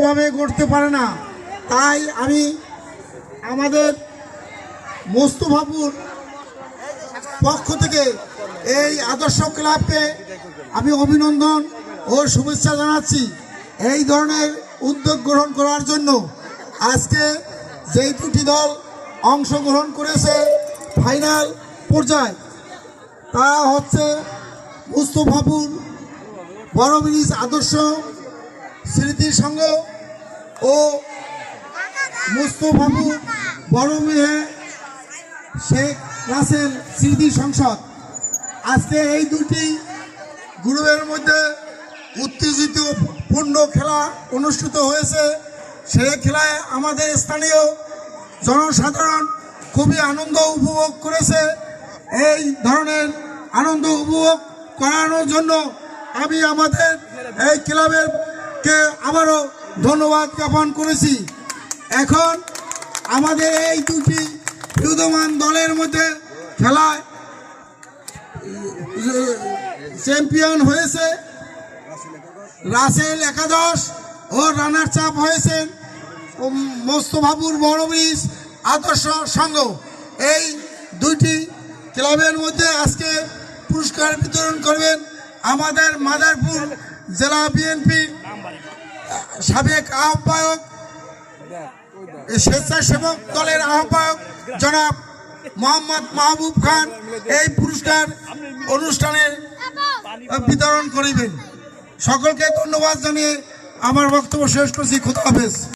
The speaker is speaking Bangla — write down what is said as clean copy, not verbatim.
ভাবে করতে পারে না। তাই আমি আমাদের মোস্তফাপুর পক্ষ থেকে এই আদর্শ ক্লাবকে আমি অভিনন্দন ও শুভেচ্ছা জানাচ্ছি এই ধরনের উদ্যোগ গ্রহণ করার জন্য। আজকে যেই দুটি দল অংশগ্রহণ করেছে ফাইনাল পর্যায়ে, তা হচ্ছে মোস্তফাপুর বড় ব্রিজ আদর্শ স্মৃতি সংঘ ও মোস্তফাপুর বড় মেয়ে শেখ রাসেল স্মৃতি সংসদ। আজকে এই দুটি গ্রুপের মধ্যে উত্তেজিত পূর্ণ খেলা অনুষ্ঠিত হয়েছে। সেই খেলায় আমাদের স্থানীয় জনসাধারণ খুবই আনন্দ উপভোগ করেছে। এই ধরনের আনন্দ উপভোগ করানোর জন্য আমি আমাদের এই ক্লাবেরকে আবারও ধন্যবাদ জ্ঞাপন করেছি। এখন আমাদের এই দুটি বিদ্যমান দলের মধ্যে খেলায় চ্যাম্পিয়ন হয়েছে রাসেল একাদশ ও রানার চাপ হয়েছেন মোস্তফাপুর বড় ব্রিজ আদর্শ সংঘ। এই দুইটি ক্লাবের মধ্যে আজকে পুরস্কার বিতরণ করবেন আমাদের মাদারপুর জেলা বিএনপি সাবেক আহ্বায়ক, স্বেচ্ছাসেবক দলের আহ্বায়ক জনাব মোহাম্মদ মাহবুব খান এই পুরস্কার অনুষ্ঠানের বিতরণ করিবেন। সকলকে ধন্যবাদ জানিয়ে আমার বক্তব্য শেষ করছি। খুদা হাফেজ।